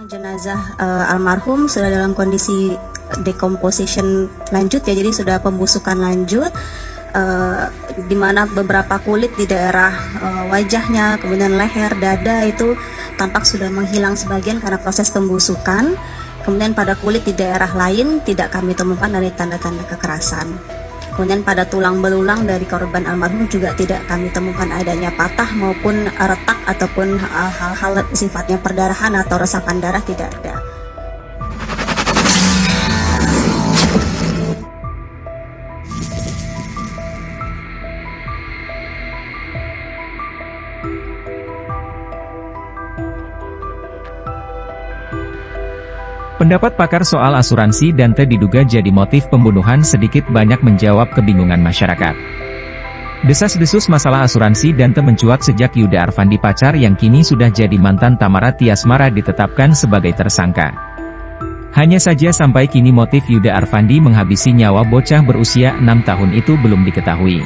memang jenazah almarhum sudah dalam kondisi decomposition lanjut ya, jadi sudah pembusukan lanjut, di mana beberapa kulit di daerah wajahnya, kemudian leher, dada itu tampak sudah menghilang sebagian karena proses pembusukan. Kemudian pada kulit di daerah lain tidak kami temukan dari tanda-tanda kekerasan. Kemudian pada tulang belulang dari korban almarhum juga tidak kami temukan adanya patah maupun retak ataupun hal-hal sifatnya perdarahan atau resapan darah, tidak ada. Pendapat pakar soal asuransi Dante diduga jadi motif pembunuhan sedikit banyak menjawab kebingungan masyarakat. Desas-desus masalah asuransi Dante mencuat sejak Yuda Arfandi pacar yang kini sudah jadi mantan Tamara Tiasmara ditetapkan sebagai tersangka. Hanya saja sampai kini motif Yuda Arfandi menghabisi nyawa bocah berusia 6 tahun itu belum diketahui.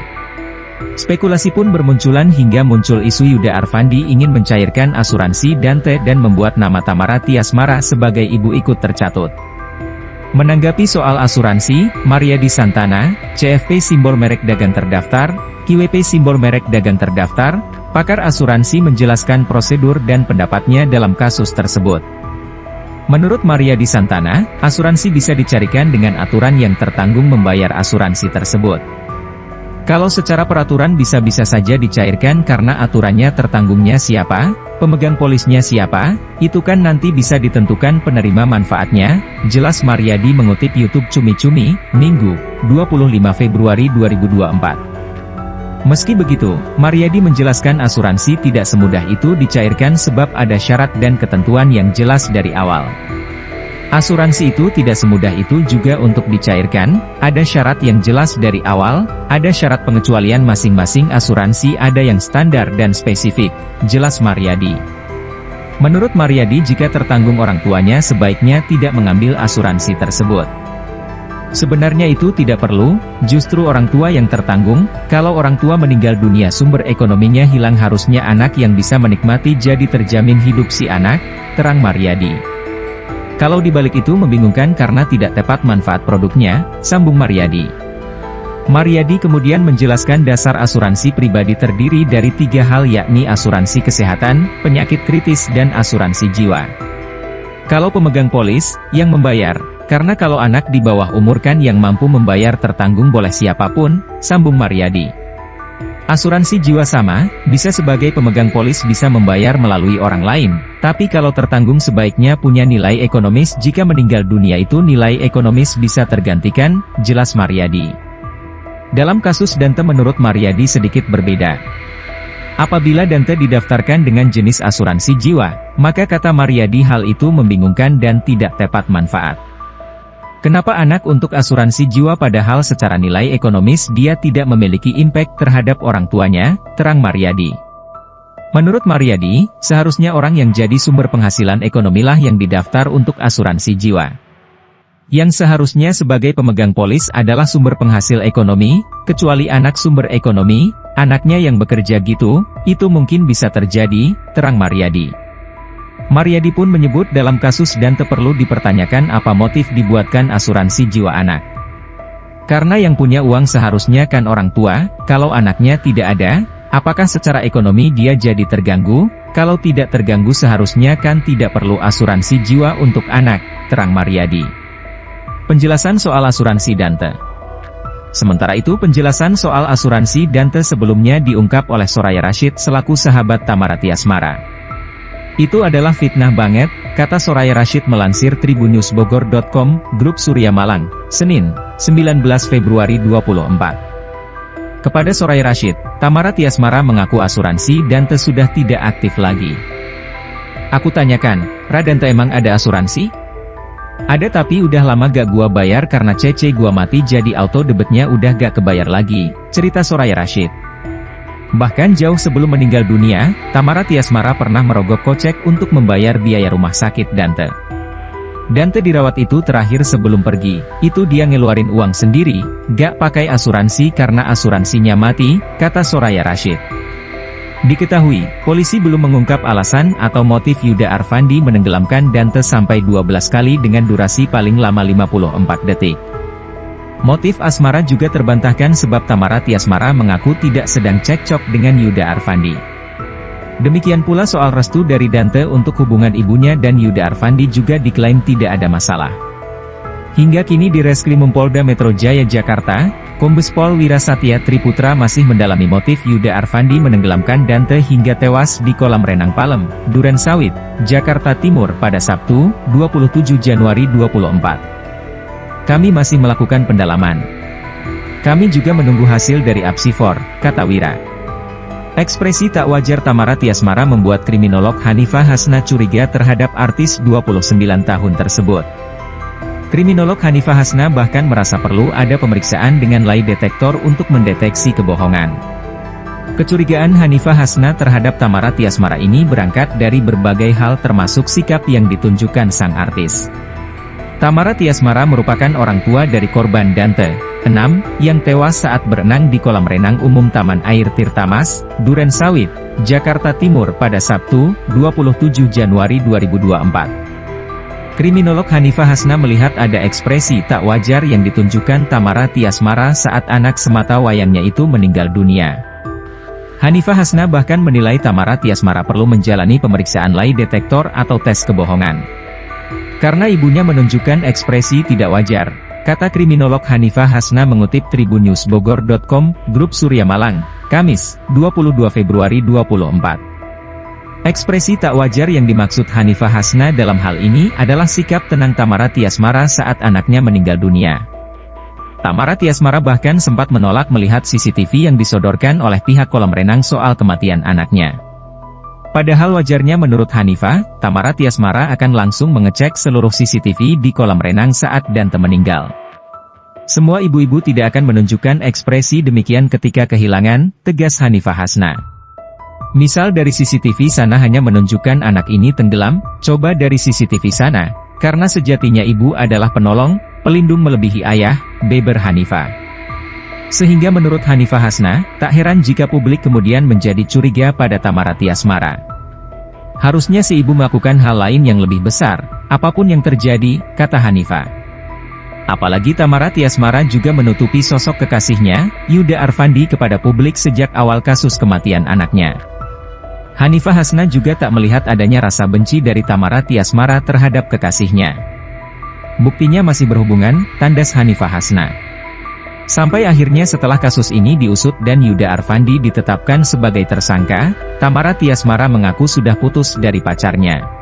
Spekulasi pun bermunculan hingga muncul isu Yuda Arfandi ingin mencairkan asuransi Dante dan membuat nama Tamara Tiasmara sebagai ibu ikut tercatut. Menanggapi soal asuransi, Mariadi Santana, CFP simbol merek dagang terdaftar, QWP simbol merek dagang terdaftar, pakar asuransi menjelaskan prosedur dan pendapatnya dalam kasus tersebut. Menurut Mariadi Santana, asuransi bisa dicarikan dengan aturan yang tertanggung membayar asuransi tersebut. Kalau secara peraturan bisa-bisa saja dicairkan karena aturannya tertanggungnya siapa, pemegang polisnya siapa, itu kan nanti bisa ditentukan penerima manfaatnya, jelas Mariadi mengutip YouTube Cumi-Cumi, Minggu, 25 Februari 2024. Meski begitu, Mariadi menjelaskan asuransi tidak semudah itu dicairkan sebab ada syarat dan ketentuan yang jelas dari awal. Asuransi itu tidak semudah itu juga untuk dicairkan, ada syarat yang jelas dari awal, ada syarat pengecualian masing-masing asuransi ada yang standar dan spesifik, jelas Mariadi. Menurut Mariadi jika tertanggung orang tuanya sebaiknya tidak mengambil asuransi tersebut. Sebenarnya itu tidak perlu, justru orang tua yang tertanggung, kalau orang tua meninggal dunia sumber ekonominya hilang harusnya anak yang bisa menikmati jadi terjamin hidup si anak, terang Mariadi. Kalau dibalik itu membingungkan karena tidak tepat manfaat produknya, sambung Mariadi. Mariadi kemudian menjelaskan dasar asuransi pribadi terdiri dari 3 hal yakni asuransi kesehatan, penyakit kritis dan asuransi jiwa. Kalau pemegang polis, yang membayar, karena kalau anak di bawah umur kan yang mampu membayar tertanggung boleh siapapun, sambung Mariadi. Asuransi jiwa sama, bisa sebagai pemegang polis bisa membayar melalui orang lain, tapi kalau tertanggung sebaiknya punya nilai ekonomis jika meninggal dunia itu nilai ekonomis bisa tergantikan, jelas Mariadi. Dalam kasus Dante menurut Mariadi sedikit berbeda. Apabila Dante didaftarkan dengan jenis asuransi jiwa, maka kata Mariadi hal itu membingungkan dan tidak tepat manfaat. Kenapa anak untuk asuransi jiwa padahal secara nilai ekonomis dia tidak memiliki impact terhadap orang tuanya, terang Mariadi. Menurut Mariadi, seharusnya orang yang jadi sumber penghasilan ekonomilah yang didaftar untuk asuransi jiwa. Yang seharusnya sebagai pemegang polis adalah sumber penghasil ekonomi, kecuali anak sumber ekonomi, anaknya yang bekerja gitu, itu mungkin bisa terjadi, terang Mariadi. Mariadi pun menyebut dalam kasus Dante perlu dipertanyakan apa motif dibuatkan asuransi jiwa anak. Karena yang punya uang seharusnya kan orang tua, kalau anaknya tidak ada, apakah secara ekonomi dia jadi terganggu? Kalau tidak terganggu seharusnya kan tidak perlu asuransi jiwa untuk anak, terang Mariadi. Penjelasan soal asuransi Dante. Sementara itu penjelasan soal asuransi Dante sebelumnya diungkap oleh Soraya Rashid selaku sahabat Tamara Tiasmara. Itu adalah fitnah banget, kata Soraya Rashid melansir tribunnews.bogor.com, Grup Surya Malang, Senin, 19 Februari 2024. Kepada Soraya Rashid, Tamara Tiasmara mengaku asuransi Dante sudah tidak aktif lagi. Aku tanyakan, Dante emang ada asuransi? Ada tapi udah lama gak gua bayar karena CC gua mati jadi auto debitnya udah gak kebayar lagi, cerita Soraya Rashid. Bahkan jauh sebelum meninggal dunia, Tamara Tiasmara pernah merogoh kocek untuk membayar biaya rumah sakit Dante. Dante dirawat itu terakhir sebelum pergi, itu dia ngeluarin uang sendiri, gak pakai asuransi karena asuransinya mati, kata Soraya Rashid. Diketahui, polisi belum mengungkap alasan atau motif Yuda Arfandi menenggelamkan Dante sampai 12 kali dengan durasi paling lama 54 detik. Motif asmara juga terbantahkan sebab Tamara Tiasmara mengaku tidak sedang cekcok dengan Yuda Arfandi. Demikian pula soal restu dari Dante untuk hubungan ibunya dan Yuda Arfandi juga diklaim tidak ada masalah. Hingga kini di Reskrim Polda Metro Jaya Jakarta, Kombes Pol Wira Satya Triputra masih mendalami motif Yuda Arfandi menenggelamkan Dante hingga tewas di kolam renang Palem, Duren Sawit, Jakarta Timur pada Sabtu, 27 Januari 2024. Kami masih melakukan pendalaman. Kami juga menunggu hasil dari Apsifor, kata Wira. Ekspresi tak wajar Tamara Tiasmara membuat kriminolog Hanifah Hasna curiga terhadap artis 29 tahun tersebut. Kriminolog Hanifah Hasna bahkan merasa perlu ada pemeriksaan dengan lie detektor untuk mendeteksi kebohongan. Kecurigaan Hanifah Hasna terhadap Tamara Tiasmara ini berangkat dari berbagai hal termasuk sikap yang ditunjukkan sang artis. Tamara Tiasmara merupakan orang tua dari korban Dante, 6, yang tewas saat berenang di kolam renang umum Taman Air Tirtamas, Duren Sawit, Jakarta Timur pada Sabtu, 27 Januari 2024. Kriminolog Hanifah Hasna melihat ada ekspresi tak wajar yang ditunjukkan Tamara Tiasmara saat anak sematawayangnya itu meninggal dunia. Hanifah Hasna bahkan menilai Tamara Tiasmara perlu menjalani pemeriksaan lie detektor atau tes kebohongan. Karena ibunya menunjukkan ekspresi tidak wajar, kata kriminolog Hanifah Hasna mengutip tribunnews.bogor.com, Grup Surya Malang, Kamis, 22 Februari 2024. Ekspresi tak wajar yang dimaksud Hanifah Hasna dalam hal ini adalah sikap tenang Tamara Tiasmara saat anaknya meninggal dunia. Tamara Tiasmara bahkan sempat menolak melihat CCTV yang disodorkan oleh pihak kolam renang soal kematian anaknya. Padahal wajarnya menurut Hanifah, Tamara Tiasmara akan langsung mengecek seluruh CCTV di kolam renang saat Dante meninggal. Semua ibu-ibu tidak akan menunjukkan ekspresi demikian ketika kehilangan, tegas Hanifah Hasna. Misal dari CCTV sana hanya menunjukkan anak ini tenggelam, coba dari CCTV sana, karena sejatinya ibu adalah penolong, pelindung melebihi ayah, beber Hanifah. Sehingga menurut Hanifah Hasna, tak heran jika publik kemudian menjadi curiga pada Tamara Tiasmara. Harusnya si ibu melakukan hal lain yang lebih besar, apapun yang terjadi, kata Hanifah. Apalagi Tamara Tiasmara juga menutupi sosok kekasihnya, Yuda Arfandi kepada publik sejak awal kasus kematian anaknya. Hanifah Hasna juga tak melihat adanya rasa benci dari Tamara Tiasmara terhadap kekasihnya. Buktinya masih berhubungan, tandas Hanifah Hasna. Sampai akhirnya setelah kasus ini diusut dan Yuda Arfandi ditetapkan sebagai tersangka, Tamara Tiasmara mengaku sudah putus dari pacarnya.